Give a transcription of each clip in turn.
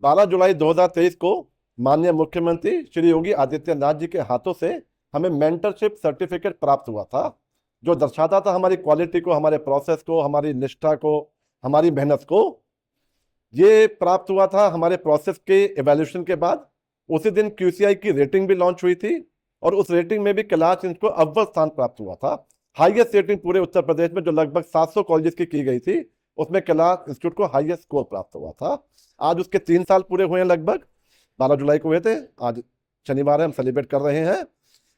12 जुलाई 2023 को माननीय मुख्यमंत्री श्री योगी आदित्यनाथ जी के हाथों से हमें मेंटरशिप सर्टिफिकेट प्राप्त हुआ था, जो दर्शाता था हमारी क्वालिटी को, हमारे प्रोसेस को, हमारी निष्ठा को, हमारी मेहनत को। ये प्राप्त हुआ था हमारे प्रोसेस के एवेल्यूशन के बाद। उसी दिन QCI की रेटिंग भी लॉन्च हुई थी और उस रेटिंग में भी कैलाश इंस्टीट्यूट को अव्वल स्थान प्राप्त हुआ था। हाईएस्ट रेटिंग पूरे उत्तर प्रदेश में, जो लगभग 700 कॉलेजेस की गई थी, उसमें कैलाश इंस्टीट्यूट को हाईएस्ट स्कोर प्राप्त हुआ था। आज उसके 3 साल पूरे हुए हैं, लगभग 12 जुलाई को हुए थे। आज शनिवार है, हम सेलिब्रेट कर रहे हैं।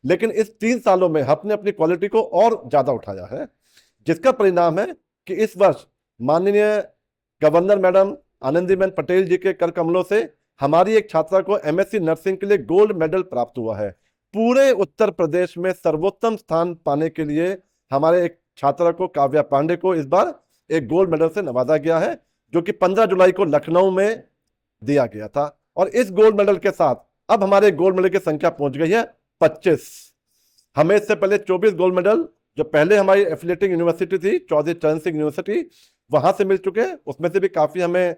लेकिन इस 3 सालों में हमने अपनी क्वालिटी को और ज्यादा उठाया है, जिसका परिणाम है कि इस वर्ष माननीय गवर्नर मैडम आनंदीबेन पटेल जी के कर कमलों से हमारी एक छात्रा को MSc नर्सिंग के लिए गोल्ड मेडल प्राप्त हुआ है। पूरे उत्तर प्रदेश में सर्वोत्तम स्थान पाने के लिए हमारे एक छात्रा को, काव्या पांडे को, इस बार एक गोल्ड मेडल से नवाजा गया है, जो कि 15 जुलाई को लखनऊ में दिया गया था। और इस गोल्ड मेडल के साथ अब हमारे गोल्ड मेडल की संख्या पहुंच गई है 25। हमें इससे पहले 24 गोल्ड मेडल, जो पहले हमारी एफिलिएटिंग यूनिवर्सिटी थी चौधरी चरण सिंह यूनिवर्सिटी, वहां से मिल चुके हैं। उसमें से भी काफी हमें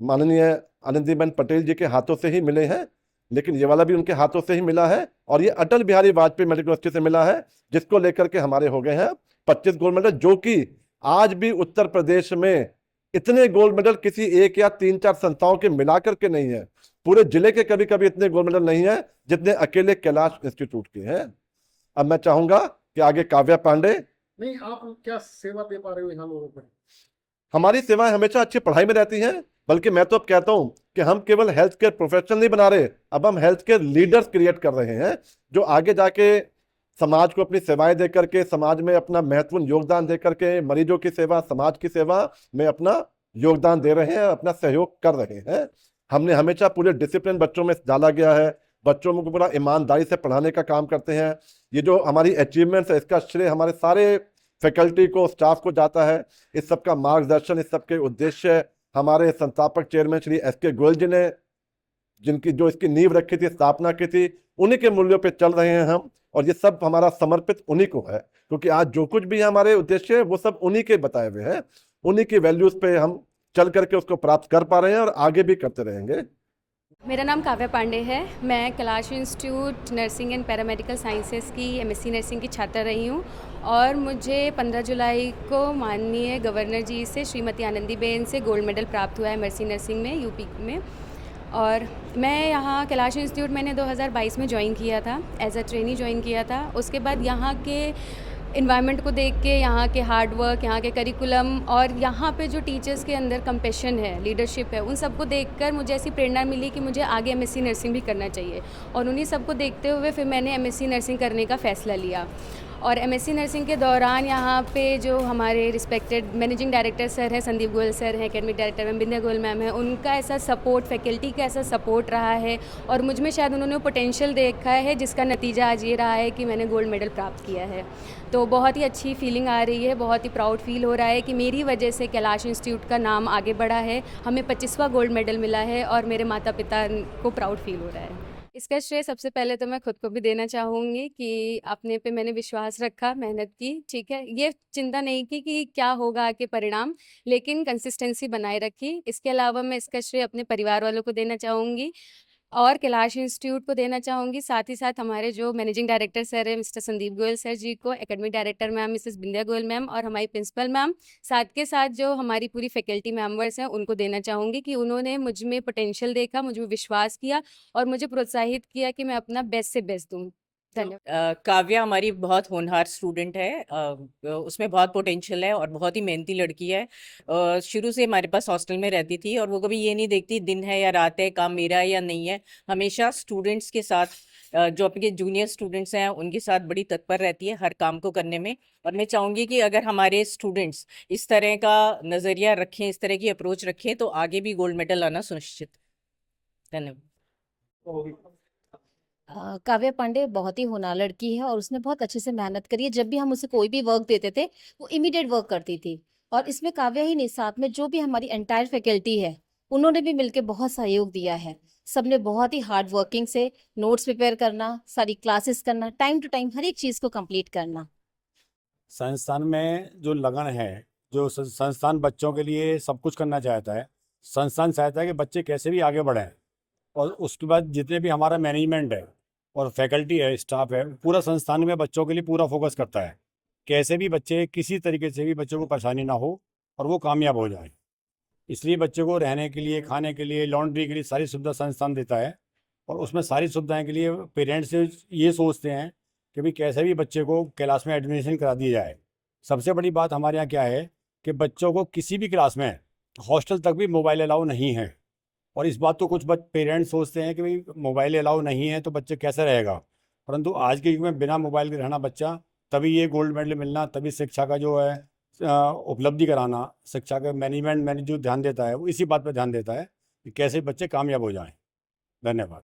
माननीय आनंदीबेन पटेल जी के हाथों से ही मिले हैं, लेकिन ये वाला भी उनके हाथों से ही मिला है। और ये अटल बिहारी वाजपेयी मेडिकल यूनिवर्सिटी से मिला है, जिसको लेकर के हमारे हो गए हैं 25 गोल्ड मेडल, जो कि आज भी उत्तर प्रदेश में इतने गोल्ड मेडल किसी एक या 3-4 संस्थाओं के मिलाकर के नहीं है। पूरे जिले के कभी कभी इतने गोल्ड मेडल नहीं है जितने अकेले कैलाश इंस्टीट्यूट के हैं। अब मैं चाहूंगा कि आगे काव्या पांडे। नहीं, आप क्या सेवा दे पा रहे हो यहाँ लोगों को? हमारी सेवाएं हमेशा अच्छी पढ़ाई में रहती हैं, बल्कि मैं तो अब कहता हूं कि हम केवल हेल्थ केयर प्रोफेशनल नहीं बना रहे, अब हम हेल्थ केयर लीडर्स क्रिएट कर रहे हैं, जो आगे जाके समाज को अपनी सेवाएं दे करके, समाज में अपना महत्वपूर्ण योगदान दे करके, मरीजों की सेवा, समाज की सेवा में अपना योगदान दे रहे हैं, अपना सहयोग कर रहे हैं। हमने हमेशा पूरे डिसिप्लिन बच्चों में डाला गया है, बच्चों को पूरा ईमानदारी से पढ़ाने का काम करते हैं। ये जो हमारी अचीवमेंट्स है, इसका श्रेय हमारे सारे फैकल्टी को, स्टाफ को जाता है। इस सब का मार्गदर्शन, इस सब के उद्देश्य हमारे संस्थापक चेयरमैन श्री SK गोयल जी ने, जिनकी जो इसकी नींव रखी थी, स्थापना की थी, उन्हीं के मूल्यों पे चल रहे हैं हम। और ये सब हमारा समर्पित उन्हीं को है, क्योंकि आज जो कुछ भी हमारे उद्देश्य है वो सब उन्हीं के बताए हुए हैं। उन्हीं की वैल्यूज पे हम चल करके उसको प्राप्त कर पा रहे हैं और आगे भी करते रहेंगे। मेरा नाम काव्या पांडे है। मैं Kailash institute nursing and paramedical sciences की MSc नर्सिंग की छात्रा रही हूँ और मुझे 15 जुलाई को माननीय गवर्नर जी से, श्रीमती आनंदीबेन से गोल्ड मेडल प्राप्त हुआ है MSc नर्सिंग में, यूपी में। और मैं यहाँ कैलाश इंस्टीट्यूट मैंने 2022 में ज्वाइन किया था, एज अ ट्रेनी ज्वाइन किया था। उसके बाद यहाँ के इन्वायरमेंट को देख के, यहाँ के हार्ड वर्क, यहाँ के करिकुलम और यहाँ पे जो टीचर्स के अंदर कंपैशन है, लीडरशिप है, उन सबको देखकर मुझे ऐसी प्रेरणा मिली कि मुझे आगे MSc नर्सिंग भी करना चाहिए। और उन्हीं सबको देखते हुए फिर मैंने MSc नर्सिंग करने का फ़ैसला लिया। और MSc नर्सिंग के दौरान यहाँ पे जो हमारे रिस्पेक्टेड मैनेजिंग डायरेक्टर सर हैं, संदीप गोयल सर हैं, academic director ma'am Bindya Goyal ma'am हैं, उनका ऐसा सपोर्ट, फैकल्टी का ऐसा सपोर्ट रहा है और मुझ में शायद उन्होंने पोटेंशियल देखा है, जिसका नतीजा आज ये रहा है कि मैंने गोल्ड मेडल प्राप्त किया है। तो बहुत ही अच्छी फीलिंग आ रही है, बहुत ही प्राउड फील हो रहा है कि मेरी वजह से कैलाश इंस्टीट्यूट का नाम आगे बढ़ा है, हमें 25वां गोल्ड मेडल मिला है और मेरे माता पिता को प्राउड फील हो रहा है। इसका श्रेय सबसे पहले तो मैं खुद को भी देना चाहूँगी कि अपने पे मैंने विश्वास रखा, मेहनत की, ठीक है। ये चिंता नहीं की कि क्या होगा आगे परिणाम, लेकिन कंसिस्टेंसी बनाए रखी। इसके अलावा मैं इसका श्रेय अपने परिवार वालों को देना चाहूँगी और कैलाश इंस्टीट्यूट को देना चाहूँगी। साथ ही साथ हमारे जो मैनेजिंग डायरेक्टर सर हैं, मिस्टर संदीप गोयल सर जी को, academic director ma'am Mrs Bindya Goyal ma'am और हमारी प्रिंसिपल मैम, साथ के साथ जो हमारी पूरी फैकल्टी मेंबर्स हैं, उनको देना चाहूँगी कि उन्होंने मुझ में पोटेंशियल देखा, मुझ में विश्वास किया और मुझे प्रोत्साहित किया कि मैं अपना बेस्ट से बेस्ट दूँ। धन्यवाद। काव्या हमारी बहुत होनहार स्टूडेंट है। उसमें बहुत पोटेंशियल है और बहुत ही मेहनती लड़की है। शुरू से हमारे पास हॉस्टल में रहती थी और वो कभी ये नहीं देखती दिन है या रात है, काम मेरा है या नहीं है। हमेशा स्टूडेंट्स के साथ, जो आपके जूनियर स्टूडेंट्स हैं उनके साथ बड़ी तत्पर रहती है हर काम को करने में। और मैं चाहूँगी कि अगर हमारे स्टूडेंट्स इस तरह का नज़रिया रखें, इस तरह की अप्रोच रखें, तो आगे भी गोल्ड मेडल आना सुनिश्चित। धन्यवाद। काव्या पांडे बहुत ही होनहार लड़की है और उसने बहुत अच्छे से मेहनत करी है। जब भी हम उसे कोई भी वर्क देते थे, वो इमीडिएट वर्क करती थी। और इसमें काव्या ही नहीं, साथ में जो भी हमारी एंटायर फैकल्टी है, उन्होंने भी मिलकर बहुत सहयोग दिया है। सबने बहुत ही हार्ड वर्किंग से नोट्स प्रिपेयर करना, सारी क्लासेस करना, टाइम टू टाइम हर एक चीज को कंप्लीट करना। संस्थान में जो लगन है, जो संस्थान बच्चों के लिए सब कुछ करना चाहता है, संस्थान चाहता है कि बच्चे कैसे भी आगे बढ़ें, और उसके बाद जितने भी हमारा मैनेजमेंट है और फैकल्टी है, स्टाफ है, पूरा संस्थान में बच्चों के लिए पूरा फोकस करता है, कैसे भी बच्चे किसी तरीके से भी बच्चों को परेशानी ना हो और वो कामयाब हो जाए। इसलिए बच्चे को रहने के लिए, खाने के लिए, लॉन्ड्री के लिए सारी सुविधा संस्थान देता है, और उसमें सारी सुविधाएं के लिए पेरेंट्स ये सोचते हैं कि भाई कैसे भी बच्चे को क्लास में एडमिशन करा दिया जाए। सबसे बड़ी बात हमारे यहाँ क्या है कि बच्चों को किसी भी क्लास में हॉस्टल तक भी मोबाइल अलाउ नहीं है, और इस बात को कुछ पेरेंट्स सोचते हैं कि भाई मोबाइल अलाउ नहीं है तो बच्चे कैसे रहेगा, परंतु आज के युग में बिना मोबाइल के रहना बच्चा, तभी ये गोल्ड मेडल मिलना, तभी शिक्षा का जो है उपलब्धि कराना, शिक्षा का मैनेजमेंट जो ध्यान देता है वो इसी बात पर ध्यान देता है कि कैसे बच्चे कामयाब हो जाएं। धन्यवाद।